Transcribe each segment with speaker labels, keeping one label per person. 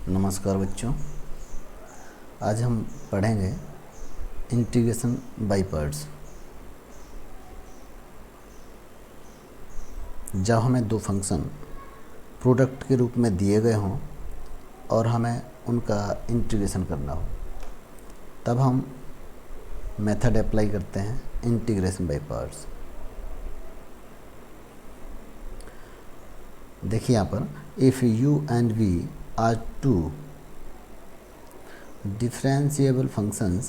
Speaker 1: नमस्कार बच्चों, आज हम पढ़ेंगे इंटीग्रेशन बाय पार्ट्स। जब हमें दो फंक्शन प्रोडक्ट के रूप में दिए गए हों और हमें उनका इंटीग्रेशन करना हो, तब हम मेथड अप्लाई करते हैं इंटीग्रेशन बाय पार्ट्स। देखिए यहाँ पर, if u and v are two differentiable functions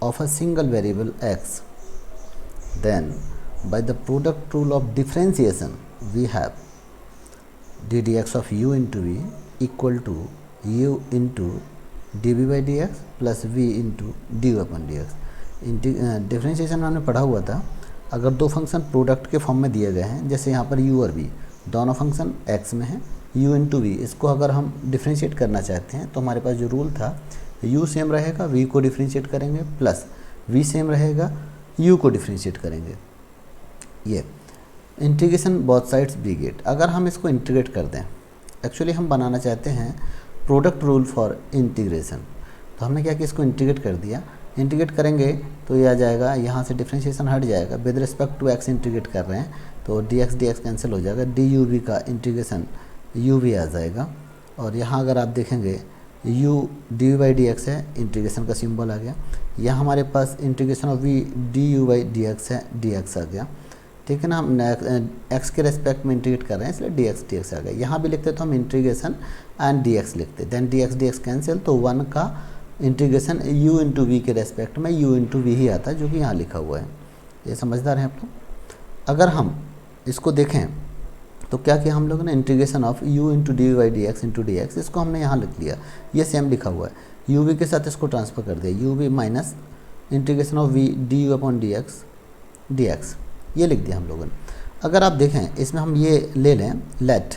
Speaker 1: of a single variable x, then by the product rule of differentiation we have d dx of u into v equal to u into dv by dx plus v into dy upon dx। Differentiation में हमने पढ़ा हुआ था, अगर दो function product के form में दिए गए हैं, जैसे यहाँ पर u और v दोनों फंक्शन x में हैं, u इंटू वी, इसको अगर हम डिफ्रेंशिएट करना चाहते हैं तो हमारे पास जो रूल था, u सेम रहेगा, v को डिफ्रेंशिएट करेंगे, प्लस v सेम रहेगा, u को डिफ्रेंशिएट करेंगे। ये integration both sides be get. अगर हम इसको इंटीग्रेट कर दें, एक्चुअली हम बनाना चाहते हैं प्रोडक्ट रूल फॉर इंटीग्रेशन, तो हमने क्या कि इसको इंटीग्रेट कर दिया। इंटीग्रेट करेंगे तो ये आ जाएगा, यहाँ से डिफ्रेंशिएशन हट जाएगा, with respect to x integrate कर रहे हैं तो dx dx कैंसिल हो जाएगा, du v का इंटीग्रेशन u v आ जाएगा। और यहाँ अगर आप देखेंगे u d by d x है, इंटीग्रेशन का सिंबल आ गया। यहाँ हमारे पास integration of v d u by d x है, डी एक्स आ गया, ठीक है ना। हम x के रेस्पेक्ट में इंटीग्रेट कर रहे हैं, इसलिए डी एक्स आ गया। यहाँ भी लिखते तो हम इंटीग्रेशन एंड डी एक्स लिखते, देन डी एक्स कैंसिल, तो 1 का इंटीग्रेशन u इंटू वी के रेस्पेक्ट में u इंटू वी ही आता है, जो कि यहाँ लिखा हुआ है। ये समझदार हैं आप लोग। अगर हम इसको देखें तो क्या किया हम लोगों ने, integration of u into D by d X into D x, इसको हमने यहाँ लिख लिया, ये सेम लिखा हुआ है। u v के साथ इसको ट्रांसफ़र कर दिया, u v minus integration of v d you upon D x, ये लिख दिया हम लोगों ने। अगर आप देखें इसमें हम ये ले लें, let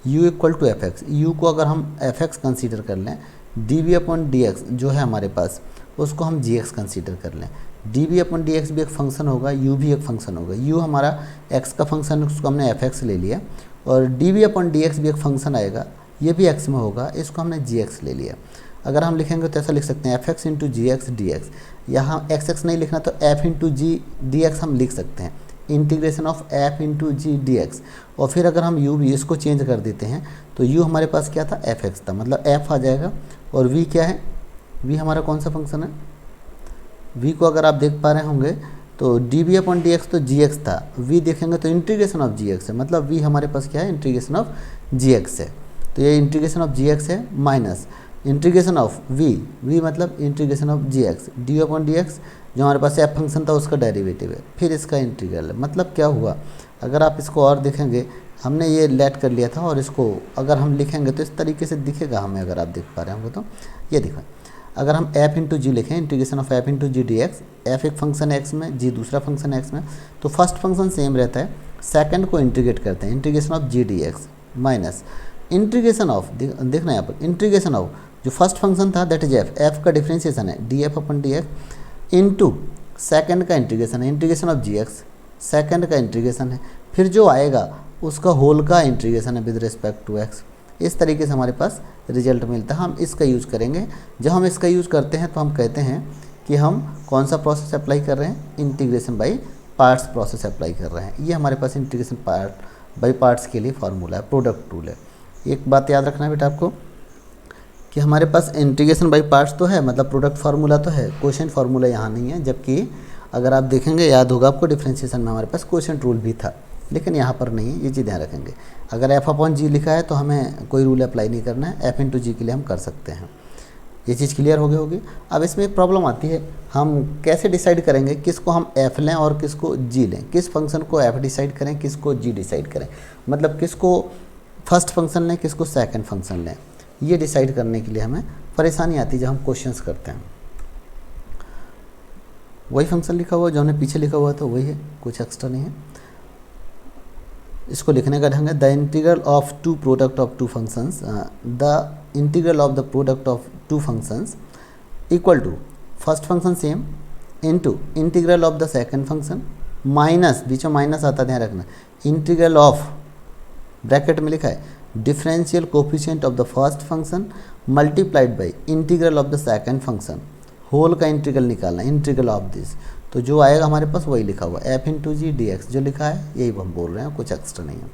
Speaker 1: u equal to F X, U को अगर हम एफ एक्स कंसिडर कर लें, D V upon D X जो है हमारे पास, उसको हम जी एक्स कंसिडर कर लें। D V upon D X भी एक फंक्शन होगा, यू भी एक फंक्शन होगा। यू हमारा एक्स का फंक्शन, उसको हमने एफ एक्स ले लिया, और D V upon D X भी एक फंक्शन आएगा, ये भी एक्स में होगा, इसको हमने जी एक्स ले लिया। अगर हम लिखेंगे तो ऐसा लिख सकते हैं, एफ एक्स इंटू जी एक्स डी एक्स। यहाँ एक्स एक्स नहीं लिखना तो F into G D x हम लिख सकते हैं, integration of F into G D x. और फिर अगर हम यू भी इसको चेंज कर देते हैं तो यू हमारे पास क्या था, एफ एक्स था, मतलब एफ आ जाएगा। और वी क्या है, वी हमारा कौन सा फंक्शन है, वी को अगर आप देख पा रहे होंगे तो D V upon D X तो जी एक्स था, वी देखेंगे तो इंटीग्रेशन ऑफ जी एक्स है, मतलब वी हमारे पास क्या है, इंटीग्रेशन ऑफ जी एक्स है। तो ये इंटीग्रेशन ऑफ जी एक्स है, माइनस इंटीग्रेशन ऑफ वी मतलब integration of G X, D upon D X जो हमारे पास एफ फंक्शन था उसका डेरिवेटिव है, फिर इसका इंटीग्रल है। मतलब क्या हुआ, अगर आप इसको और देखेंगे, हमने ये लेट कर लिया था और इसको अगर हम लिखेंगे तो इस तरीके से दिखेगा हमें, अगर आप देख पा रहे होंगे तो ये देखो, अगर हम एफ इंटू जी लिखें, integration of F into G D x, F एक फंक्शन एक्स में, जी दूसरा फंक्शन एक्स में, तो फर्स्ट फंक्शन सेम रहता है, सेकंड को इंटीग्रेट करते हैं, integration of G D X minus integration of, देखना यहाँ पर, इंटीग्रेशन ऑफ जो फर्स्ट फंक्शन था दैट इज एफ, एफ का डिफ्रेंशिएशन है D F upon D X into second का इंटीग्रेशन है, integration of G X, second का इंटीग्रेशन है, फिर जो आएगा उसका होल का इंटीग्रेशन है विद रिस्पेक्ट टू एक्स। इस तरीके से हमारे पास रिजल्ट मिलता है। हम इसका यूज़ करेंगे, जब हम इसका यूज़ करते हैं तो हम कहते हैं कि हम कौन सा प्रोसेस अप्लाई कर रहे हैं, integration by parts process apply कर रहे हैं। ये हमारे पास इंटीग्रेशन बाय पार्ट्स के लिए फार्मूला है, प्रोडक्ट रूल है। एक बात याद रखना है बेटा आपको कि हमारे पास इंटीग्रेशन बाय पार्ट्स तो है, मतलब प्रोडक्ट फार्मूला तो है, क्वोशिएंट फार्मूला यहाँ नहीं है। जबकि अगर आप देखेंगे, याद होगा आपको, डिफ्रेंशिएशन में हमारे पास क्वोशिएंट रूल भी था, लेकिन यहाँ पर नहीं है, ये चीज़ ध्यान रखेंगे। अगर एफ अपॉन जी लिखा है तो हमें कोई रूल अप्लाई नहीं करना है, एफ इंटू जी के लिए हम कर सकते हैं। ये चीज़ क्लियर हो गई होगी। अब इसमें एक प्रॉब्लम आती है, हम कैसे डिसाइड करेंगे किसको हम एफ लें और किसको जी लें, किस फंक्शन को एफ डिसाइड करें, किसको जी डिसाइड करें, मतलब किसको फर्स्ट फंक्शन लें, किसको सेकेंड फंक्शन लें। ये डिसाइड करने के लिए हमें परेशानी आती है जब हम क्वेश्चंस करते हैं। वही फंक्शन लिखा हुआ जो हमने पीछे लिखा हुआ था वही है, कुछ एक्स्ट्रा नहीं है। इसको लिखने का ढंग है, the integral of two product of two functions, the integral of the product of two functions equal to first function same into integral of the second function minus, बीच में माइनस आता है ध्यान रखना, इंटीग्रल ऑफ, ब्रैकेट में लिखा है differential coefficient of the first function multiplied by integral of the second function, whole का इंटीग्रल निकालना, इंटीग्रल ऑफ दिस। तो जो आएगा हमारे पास वही लिखा हुआ F into G D X जो लिखा है यही हम बोल रहे हैं, कुछ एक्स्ट्रा नहीं है।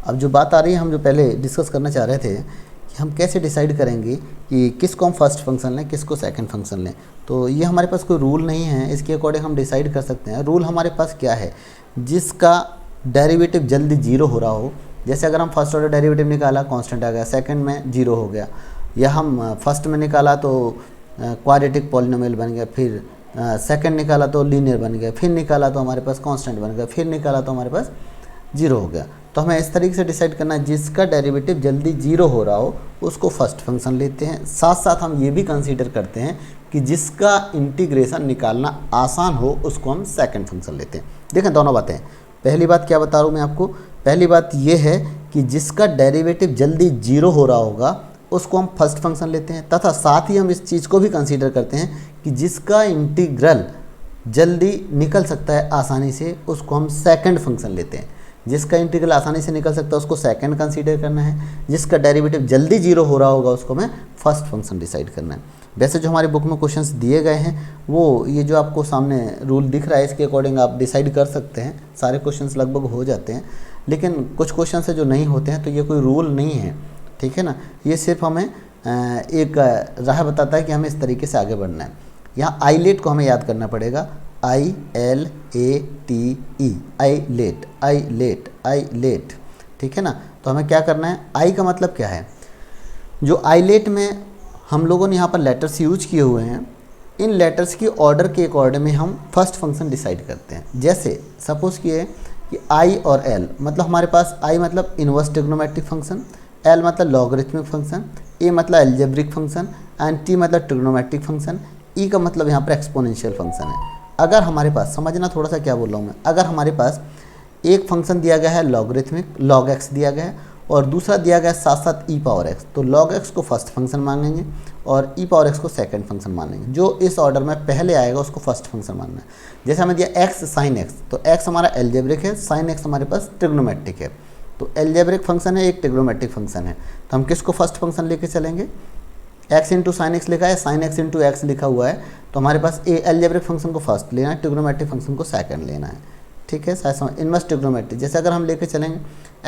Speaker 1: अब जो बात आ रही है, हम जो पहले डिस्कस करना चाह रहे थे कि हम कैसे डिसाइड करेंगे कि किसको हम फर्स्ट फंक्शन लें, किसको सेकंड फंक्शन लें। तो ये हमारे पास कोई रूल नहीं है, इसके अकॉर्डिंग हम डिसाइड कर सकते हैं। रूल हमारे पास क्या है, जिसका डेरिवेटिव जल्दी जीरो हो रहा हो, जैसे अगर हम फर्स्ट ऑर्डर डेरिवेटिव निकाला कांस्टेंट आ गया, सेकंड में जीरो हो गया, या हम फर्स्ट में निकाला तो क्वाड्रेटिक पॉलिनोमियल बन गया, फिर सेकंड निकाला तो लीनियर बन गया, फिर निकाला तो हमारे पास कांस्टेंट बन गया, फिर निकाला तो हमारे पास जीरो हो गया। तो हमें इस तरीके से डिसाइड करना है, जिसका डेरिवेटिव जल्दी जीरो हो रहा हो उसको फर्स्ट फंक्शन लेते हैं। साथ साथ हम ये भी कंसीडर करते हैं कि जिसका इंटीग्रेशन निकालना आसान हो उसको हम सेकंड फंक्शन लेते हैं। देखें दोनों बातें, पहली बात क्या बता रहा हूँ मैं आपको, पहली बात ये है कि जिसका डेरिवेटिव जल्दी जीरो हो रहा होगा उसको हम फर्स्ट फंक्शन लेते हैं, तथा साथ ही हम इस चीज़ को भी कंसीडर करते हैं कि जिसका इंटीग्रल जल्दी निकल सकता है आसानी से उसको हम सेकंड फंक्शन लेते हैं। जिसका इंटीग्रल आसानी से निकल सकता है उसको सेकंड कंसीडर करना है, जिसका डेरिवेटिव जल्दी जीरो हो रहा होगा उसको हमें फर्स्ट फंक्शन डिसाइड करना है। वैसे जो हमारी बुक में क्वेश्चंस दिए गए हैं वो ये जो आपको सामने रूल दिख रहा है इसके अकॉर्डिंग आप डिसाइड कर सकते हैं, सारे क्वेश्चंस लगभग हो जाते हैं, लेकिन कुछ क्वेश्चंस है जो नहीं होते हैं, तो ये कोई रूल नहीं है, ठीक है ना। ये सिर्फ हमें एक राह बताता है कि हमें इस तरीके से आगे बढ़ना है। यहाँ आईलेट को हमें याद करना पड़ेगा, ILATE, आईलेट, ठीक है ना। तो हमें क्या करना है, आई का मतलब क्या है, जो आईलेट में हम लोगों ने यहाँ पर लेटर्स यूज किए हुए हैं, इन लेटर्स की ऑर्डर के अकॉर्डिंग में हम फर्स्ट फंक्शन डिसाइड करते हैं। जैसे सपोज किए कि आई और एल, मतलब हमारे पास आई मतलब इनवर्स ट्रिग्नोमेट्रिक फंक्शन, एल मतलब लॉगरिथमिक फंक्शन, ए मतलब एल्जेब्रिक फंक्शन एंड टी मतलब ट्रिग्नोमेट्रिक फंक्शन, ई का मतलब यहाँ पर एक्सपोनेंशियल फंक्शन है। अगर हमारे पास, समझना थोड़ा सा क्या बोल रहा हूँ मैं, अगर हमारे पास एक फंक्शन दिया गया है लॉगरिथमिक, लॉग एक्स दिया गया है, और दूसरा दिया गया है साथ साथ ई पावर एक्स, तो लॉग एक्स को फर्स्ट फंक्शन मानेंगे और ई पावर एक्स को सेकंड फंक्शन मानेंगे। जो इस ऑर्डर में पहले आएगा उसको फर्स्ट फंक्शन मानना है। जैसे हमें दिया एक्स साइन एक्स, तो एक्स हमारा एल्जेब्रिक है, साइन एक्स हमारे पास ट्रिग्नोमेट्रिक है। तो एल्जेब्रिक फंक्शन है, एक ट्रिग्नोमेट्रिक फंक्शन है, तो हम किसको फर्स्ट फंक्शन लेके चलेंगे, एक्स इंटू साइन एक्स लिखा है, साइन एक्स इंटू एक्स लिखा हुआ है, तो हमारे पास ए एल्जेब्रिक फंक्शन को फर्स्ट लेना है, ट्रिग्नोमेट्रिक फंक्शन को सेकंड लेना है, ठीक है। इनवर्स ट्रिग्नोमेट्री, जैसे अगर हम लेके चलेंगे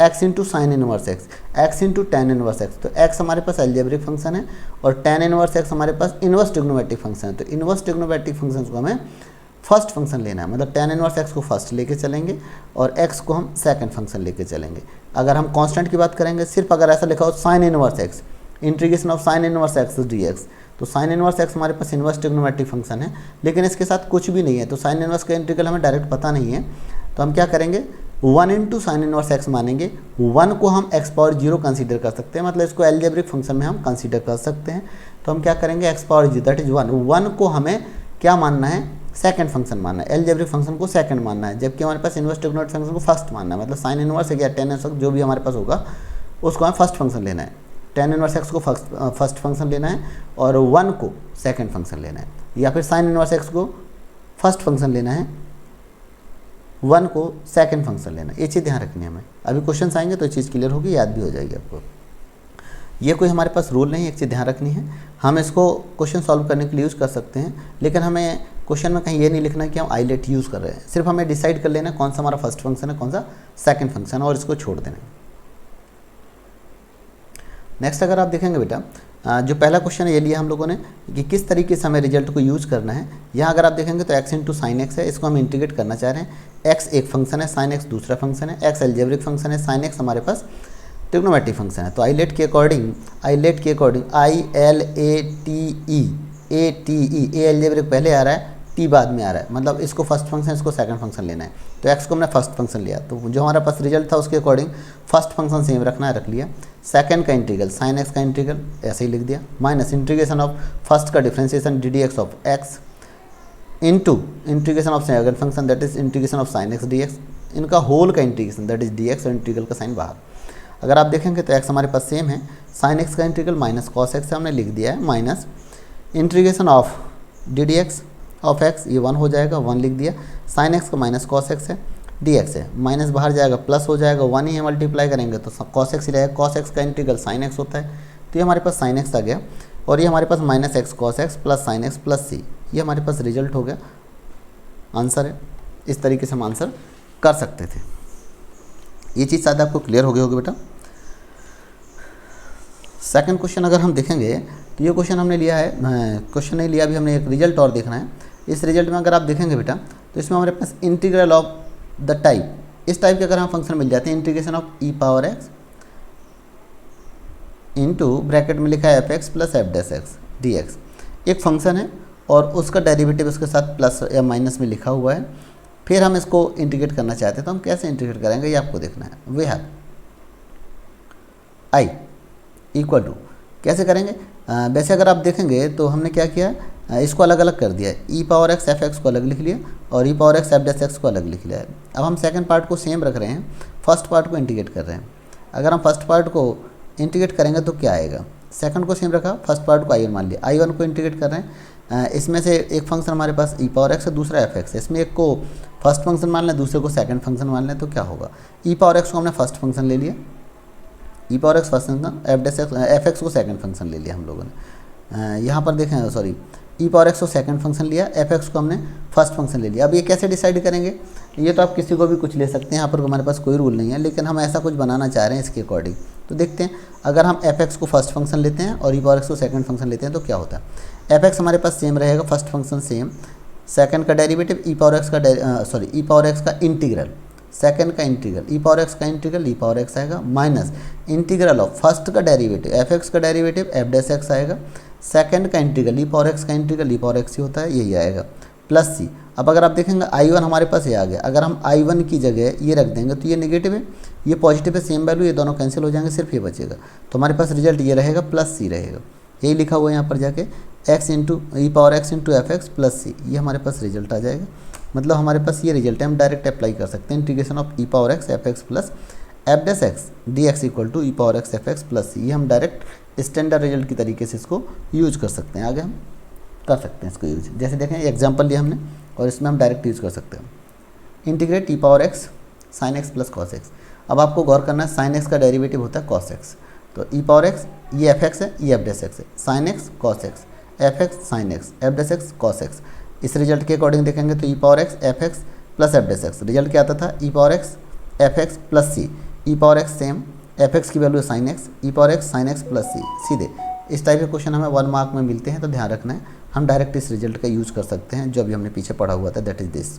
Speaker 1: x into sine inverse x, x into tan inverse x, तो एक्स हमारे पास एल्जेब्रिक फंक्शन है और टेन इनवर्स एक्स हमारे पास इनवर्स ट्रिग्नोमेट्रिक फंक्शन है। तो इनवर्स ट्रिग्नोमेट्रिक फंक्शन को हमें फर्स्ट फंक्शन लेना है, मतलब टेन इनवर्स एक्स को फर्स्ट लेके चलेंगे और एक्स को हम सेकंड फंक्शन लेके चलेंगे। अगर हम कांस्टेंट की बात करेंगे, सिर्फ अगर ऐसा लिखा हो sign inverse x, integration of sine inverse x d X, तो साइन इनवर्स एक्स हमारे पास इनवर्स ट्रिग्नोमेट्रिक फंक्शन है, लेकिन इसके साथ कुछ भी नहीं है, तो साइन इनवर्स का इंटीग्रल हमें डायरेक्ट पता नहीं है, तो हम क्या करेंगे, 1 इंटू साइन इनवर्स एक्स मानेंगे। 1 को हम एक्स पावर 0 कंसीडर कर सकते हैं, मतलब इसको एल्जेब्रिक फंक्शन में हम कंसीडर कर सकते हैं। तो हम क्या करेंगे, एक्स पावर 0 दैट इज 1, 1 को हमें क्या मानना है, सेकंड फंक्शन मानना है, एल्जेब्रिक फंक्शन को सेकंड मानना है, जबकि हमारे पास इनवर्स ट्रिग्नोमेट्रिक फंक्शन को फर्स्ट मानना है, मतलब साइन इनवर्स है या टेन इनवर्स जो भी हमारे पास होगा उसको हमें फर्स्ट फंक्शन लेना है, टेन इनवर्स एक्स को फर्स्ट फंक्शन लेना है और 1 को सेकंड फंक्शन लेना है, या फिर साइन इनवर्स एक्स को फर्स्ट फंक्शन लेना है, 1 को सेकंड फंक्शन लेना है। ये चीज़ ध्यान रखनी है हमें, अभी क्वेश्चन आएंगे तो चीज़ क्लियर होगी, याद भी हो जाएगी आपको। ये कोई हमारे पास रूल नहीं है, एक चीज़ ध्यान रखनी है, हम इसको क्वेश्चन सॉल्व करने के लिए यूज़ कर सकते हैं, लेकिन हमें क्वेश्चन में कहीं ये नहीं लिखना कि हम आईलेट यूज़ कर रहे हैं, सिर्फ हमें डिसाइड कर लेना कौन सा हमारा फर्स्ट फंक्शन है, कौन सा सेकंड फंक्शन है, और इसको छोड़ देना। नेक्स्ट अगर आप देखेंगे बेटा, जो पहला क्वेश्चन है ये लिया हम लोगों ने कि किस तरीके से हमें रिजल्ट को यूज़ करना है। यहाँ अगर आप देखेंगे तो एक्स इंटू साइन एक्स है, इसको हम इंटीग्रेट करना चाह रहे हैं। एक्स एक फंक्शन है, साइन एक्स दूसरा फंक्शन है, एक्स एल्जेब्रिक फंक्शन है, साइन एक्स हमारे पास ट्रिग्नोमेट्रिक फंक्शन है। तो आईलेट के अकॉर्डिंग ALATE, ए एल्जेब्रिक पहले आ रहा है, टी बाद में आ रहा है, मतलब इसको फर्स्ट फंक्शन, इसको सेकंड फंक्शन लेना है। तो एक्स को हमने फर्स्ट फंक्शन लिया, तो जो हमारा पास रिजल्ट था उसके अकॉर्डिंग फर्स्ट फंक्शन सेम रखना है, रख लिया। सेकंड का इंटीग्रल साइन एक्स का इंटीग्रल ऐसे ही लिख दिया, माइनस इंटीग्रेशन ऑफ फर्स्ट का differentiation D D x of x into integration of second function that is integration of sine x d x, इनका होल का integration that is D x और integral का sign बाहर। अगर आप देखेंगे तो एक्स हमारे पास सेम है, साइन एक्स का इंटीग्रल माइनस कॉस एक्स हमने लिख दिया है, minus integration of D D x of x, ये 1 हो जाएगा, 1 लिख दिया, साइन एक्स का माइनस कॉस एक्स है, डी एक्स है, माइनस बाहर जाएगा प्लस हो जाएगा, 1 ही मल्टीप्लाई करेंगे तो कॉस एक्स ही रहेगा, कॉस एक्स का इंटीग्रल साइन एक्स होता है, तो ये हमारे पास साइन एक्स आ गया, और ये हमारे पास minus x cos x plus sine x plus c, ये हमारे पास रिजल्ट हो गया, आंसर है। इस तरीके से हम आंसर कर सकते थे। ये चीज़ शायद आपको क्लियर हो गई होगी बेटा। सेकंड क्वेश्चन अगर हम देखेंगे तो ये क्वेश्चन हमने लिया है, क्वेश्चन नहीं लिया, अभी हमने एक रिजल्ट और देखना है। इस रिजल्ट में अगर आप देखेंगे बेटा तो इसमें हमारे पास इंटीग्रल ऑफ द टाइप, इस टाइप के अगर हम फंक्शन मिल जाते हैं, integration of e power x into bracket में लिखा है F x plus f dash x d x, एक फंक्शन है और उसका डेरिवेटिव उसके साथ प्लस या माइनस में लिखा हुआ है, फिर हम इसको इंटीग्रेट करना चाहते हैं, तो हम कैसे इंटीग्रेट करेंगे ये आपको देखना है। We have I equal to, कैसे करेंगे, वैसे अगर आप देखेंगे तो हमने क्या किया, इसको अलग अलग कर दिया है, e power x f x को अलग लिख लिया और e power x f dash x को अलग लिख लिया है। अब हम सेकंड पार्ट को सेम रख रहे हैं, फर्स्ट पार्ट को इंटीग्रेट कर रहे हैं। अगर हम फर्स्ट पार्ट को इंटीग्रेट करेंगे तो क्या आएगा, सेकंड को सेम रखा, फर्स्ट पार्ट को आई वन मान लिया, आई वन को इंटीग्रेट कर रहे हैं, इसमें से एक फंक्शन हमारे पास ई पावर एक्स है, दूसरा एफ एक्स है, इसमें एक को फर्स्ट फंक्शन मान लें, दूसरे को सेकंड फंक्शन मान लें, तो क्या होगा, ई पावर एक्स को हमने फर्स्ट फंक्शन ले लिया, e power x first function, f dash x f x को सेकंड फंक्शन ले लिया हम लोगों ने। यहाँ पर देखें, सॉरी, ई पावर एक्स को सेकंड फंक्शन लिया, एफ एक्स को हमने फर्स्ट फंक्शन ले लिया। अब ये कैसे डिसाइड करेंगे, ये तो आप किसी को भी कुछ ले सकते हैं, यहाँ पर हमारे पास कोई रूल नहीं है, लेकिन हम ऐसा कुछ बनाना चाह रहे हैं इसके अकॉर्डिंग। तो देखते हैं, अगर हम एफ एक्स को फर्स्ट फंक्शन लेते हैं और ई पावर एक्स को सेकंड फंक्शन लेते हैं तो क्या होता है। एफ एक्स हमारे पास सेम रहेगा, फर्स्ट फंक्शन सेम, सेकंड का डेरिवेटिव ई पावर एक्स का सॉरी ई पावर एक्स का इंटीग्रल, सेकंड का इंटीग्रल, ई पावर एक्स का इंटीग्रल ई पावर एक्स आएगा, माइनस इंटीग्रल ऑफ फर्स्ट का डेरिवेटिव एफ एक्स का डेरिवेटिव एफ डैश एक्स आएगा, second का इंटीग्रल ई पावर एक्स का इंटीग्रल ई पावर एक्स ही होता है, यही आएगा, प्लस सी। अब अगर आप देखेंगे आई वन हमारे पास ये आ गया, अगर हम आई वन की जगह ये रख देंगे तो ये नेगेटिव है, ये पॉजिटिव है, सेम वैल्यू, ये दोनों कैंसिल हो जाएंगे, सिर्फ ये बचेगा, तो हमारे पास रिजल्ट ये रहेगा प्लस सी रहेगा, यही लिखा हुआ है यहाँ पर जाके, x into e power x into f x plus c, ये हमारे पास रिजल्ट आ जाएगा। मतलब हमारे पास ये रिजल्ट है, हम डायरेक्ट अप्लाई कर सकते हैं, integration of e power x f x plus f dash x d x equal to e power x f x plus c, ये हम डायरेक्ट स्टैंडर्ड रिजल्ट की तरीके से इसको यूज कर सकते हैं, आगे हम कर सकते हैं इसको यूज। जैसे देखें एग्जाम्पल लिया हमने और इसमें हम डायरेक्ट यूज कर सकते हैं, integrate e power x sine x plus cos x. अब आपको गौर करना है, साइन एक्स का डेरिवेटिव होता है कॉस एक्स, तो ई पावर एक्स ये एफ एक्स है, ये एफ डैश एक्स है, sine x cos x, f x sine x, f dash x cos x. इस रिजल्ट के अकॉर्डिंग देखेंगे तो e power x f x plus f dash x, result क्या आता था, e power x f x plus c, e power x same, f x की value sine x, e power x sine x plus सी, सीधे इस type के question हमें 1 mark में मिलते हैं, तो ध्यान रखना है, हम डायरेक्ट इस रिजल्ट का यूज कर सकते हैं जो अभी हमने पीछे पढ़ा हुआ था, that is this.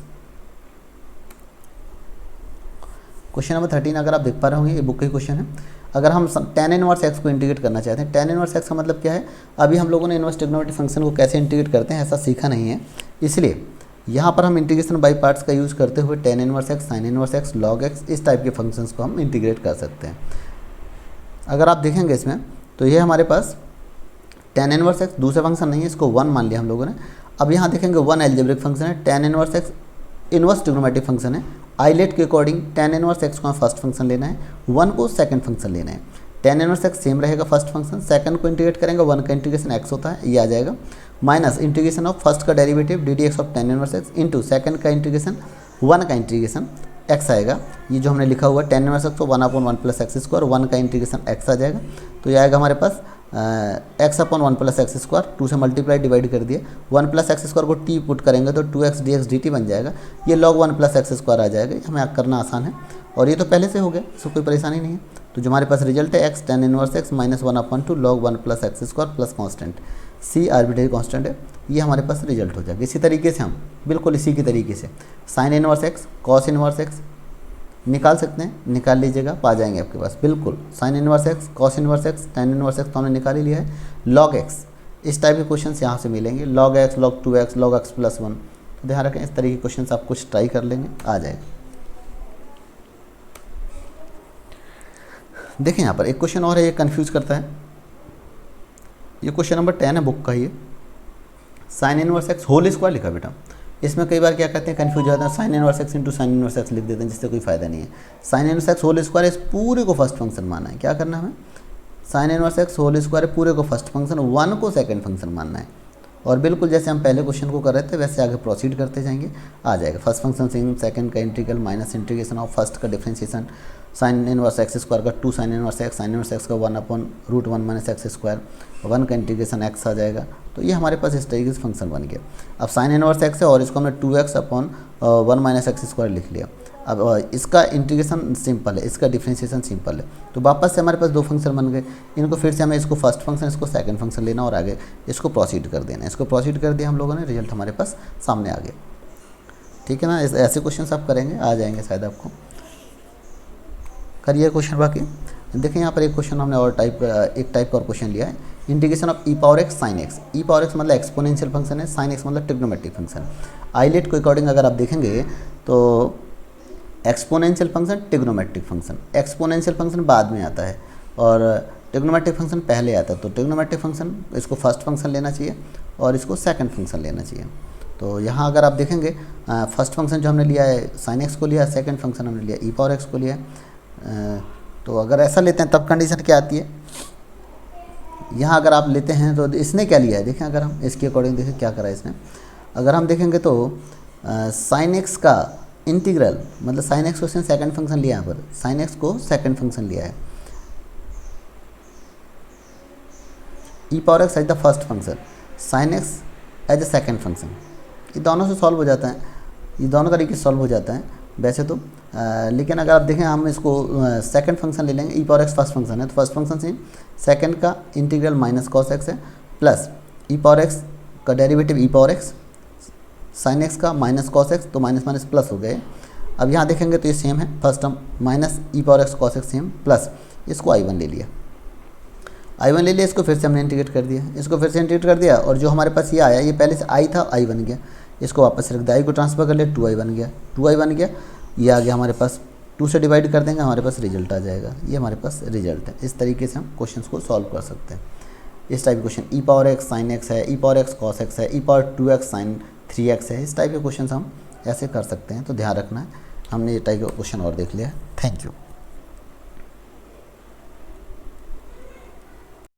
Speaker 1: Question number 13 अगर आप देख पा रहे होंगे, ये बुक का ही क्वेश्चन है। अगर हम tan इनवर्स एक्स को इंटीग्रेट करना चाहते हैं, tan इनवर्स एक्स का मतलब क्या है, अभी हम लोगों ने इनवर्स ट्रिग्नोमेट्रिक फंक्शन को कैसे इंटीग्रेट करते हैं ऐसा सीखा नहीं है, इसलिए यहाँ पर हम इंटीग्रेशन बाई पार्ट्स का यूज़ करते हुए tan inverse x, sin inverse x, log x, इस टाइप के फंक्शंस को हम इंटीग्रेट कर सकते हैं। अगर आप देखेंगे इसमें तो ये हमारे पास tan इनवर्स एक्स दूसरा फंक्शन नहीं है, इसको 1 मान लिया हम लोगों ने। अब यहाँ देखेंगे 1 एल्जेब्रिक फंक्शन है, tan inverse x inverse trigonometric function है, आइलेट के अकॉर्डिंग tan इनवर्स एक्स को फर्स्ट फंक्शन लेना है, 1 को सेकंड फंक्शन लेना है। tan इनवर्स एक्स सेम रहेगा फर्स्ट फंक्शन, सेकंड को इंटीग्रेट करेंगे, 1 का इंटीग्रेशन x होता है, ये आ जाएगा, माइनस इंटीग्रेशन ऑफ फर्स्ट का derivative D D x of tan inverse X into second का इंटीग्रेशन 1 का इंटीग्रेशन x आएगा, ये जो हमने लिखा हुआ है tan इनवर्स एक्स को 1/1 प्लस एक्स स्क्वायर, 1 का इंटीग्रेशन x आ जाएगा, तो ये आएगा हमारे पास x/1 प्लस एक्स स्क्वायर, 2 से मल्टीप्लाई डिवाइड कर दिए, 1 प्लस एक्स स्क्वायर को t पुट करेंगे तो 2x dx dt बन जाएगा, ये log 1 प्लस एक्स स्क्वायर आ जाएगा, हमें करना आसान है और ये तो पहले से हो गया, इसको कोई परेशानी नहीं है। तो जो हमारे पास रिजल्ट है x tan inverse x minus 1/2 log 1 plus x square plus constant c arbitrary constant है, ये हमारे पास रिजल्ट हो जाएगा। इसी तरीके से हम बिल्कुल इसी की तरीके से sign inverse x cos inverse x निकाल सकते हैं, निकाल लीजिएगा, पा जाएंगे आपके पास बिल्कुल, sign inverse x cos inverse x tan inverse x तो हमने निकाल ही लिया है, log एक्स, इस टाइप के क्वेश्चंस यहाँ से मिलेंगे, log x log 2x log x plus 1, तो ध्यान रखें इस तरीके के क्वेश्चंस आप कुछ ट्राई कर लेंगे, आ जाएगा। देखें यहाँ पर एक क्वेश्चन और है, ये कन्फ्यूज़ करता है, ये क्वेश्चन नंबर 10 है बुक का, ये sine inverse X whole square लिखा बेटा, इसमें कई बार क्या कहते हैं कन्फ्यूज हो जाते हैं, sine inverse X into sine inverse X लिख देते हैं, जिससे कोई फायदा नहीं है। Sine inverse X whole square इस पूरे को फर्स्ट फंक्शन मानना है, क्या करना है हमें, sine inverse X whole square पूरे को फर्स्ट फंक्शन, 1 को सेकंड फंक्शन मानना है, और बिल्कुल जैसे हम पहले क्वेश्चन को कर रहे थे वैसे आगे प्रोसीड करते जाएंगे, आ जाएगा। फर्स्ट फंक्शन सेकंड का integral minus integration of first का differentiation sine inverse x square का 2 साइन इनवर्स एक्स का 1/√1 माइनस एक्स स्क्वायर, 1 का इंटीग्रेशन एक्स आ जाएगा। तो ये हमारे पास इस तरीके से फंक्शन बन गया। अब साइन इनवर्स एक्स है और इसको हमने 2x/1 माइनस एक्स स्क्वायर लिख लिया। अब इसका इंटीग्रेशन सिंपल है, इसका डिफरेंशिएशन सिंपल है। तो वापस से हमारे पास दो फंक्शन बन गए। इनको फिर से हमें इसको फर्स्ट फंक्शन, इसको सेकंड फंक्शन लेना और आगे इसको प्रोसीड कर देना। इसको प्रोसीड कर दिया हम लोगों ने, रिजल्ट हमारे पास सामने आ गया। ठीक है ना, ऐसे क्वेश्चन आप करेंगे, आ जाएंगे शायद आपको। करिए क्वेश्चन बाकी। देखिए यहाँ पर एक क्वेश्चन हमने और एक टाइप का और क्वेश्चन लिया है, integration of e power x sine x. E power x मतलब एक्सपोनेंशियल फंक्शन है, साइन एक्स मतलब ट्रिग्नोमेट्रिक फंक्शन है। आईलेट के अकॉर्डिंग अगर आप देखेंगे तो exponential function trigonometric function, exponential function बाद में आता है और ट्रिग्नोमेट्रिक फंक्शन पहले आता है। तो ट्रिग्नोमेट्रिक फंक्शन इसको फर्स्ट फंक्शन लेना चाहिए और इसको सेकंड फंक्शन लेना चाहिए। तो यहाँ अगर आप देखेंगे फर्स्ट फंक्शन जो हमने लिया है साइन एक्स को लिया है, सेकंड फंक्शन हमने लिया ई पावर एक्स को लिया है। तो अगर ऐसा लेते हैं तब कंडीशन क्या आती है, यहाँ अगर आप लेते हैं तो इसने क्या लिया है, देखें अगर हम इसके अकॉर्डिंग देखें क्या करा है इसने। अगर हम देखेंगे तो साइन एक्स का इंटीग्रल मतलब साइन एक्स को इसने सेकंड फंक्शन लिया, यहाँ पर साइन एक्स को सेकंड फंक्शन लिया है, e power x as the first function, sine x as the second function. ये दोनों से सॉल्व हो जाता है, ये दोनों तरीके से सॉल्व हो जाता है वैसे तो। लेकिन अगर आप देखें हम इसको सेकंड फंक्शन ले लेंगे, e power x first function है तो फर्स्ट फंक्शन से सेकंड का इंटीग्रल माइनस कॉस एक्स है प्लस ई पावर एक्स का derivative e power x, sine x का माइनस कॉस एक्स, तो माइनस माइनस प्लस हो गए। अब यहाँ देखेंगे तो ये सेम है, first term minus e power x cos x same plus इसको I1 ले लिया, I1 ले लिया, इसको फिर से हमने इंटीग्रेट कर दिया, इसको फिर से इंटीग्रेट कर दिया और जो हमारे पास ये आया ये पहले से I था, I बन गया, इसको वापस रख दिया, I को ट्रांसफर कर लिया 2I बन गया, 2I बन गया, ये आ गया हमारे पास 2 से डिवाइड कर देंगे हमारे पास रिजल्ट आ जाएगा, ये हमारे पास रिजल्ट है। इस तरीके से हम क्वेश्चन को सॉल्व कर सकते हैं। इस टाइप के क्वेश्चन ई पावर एक्स साइन एक्स है, e power x cos x है, e power 2x sign 3x है, इस टाइप के क्वेश्चन हम ऐसे कर सकते हैं। तो ध्यान रखना है, हमने ये टाइप का क्वेश्चन और देख लिया। Thank you.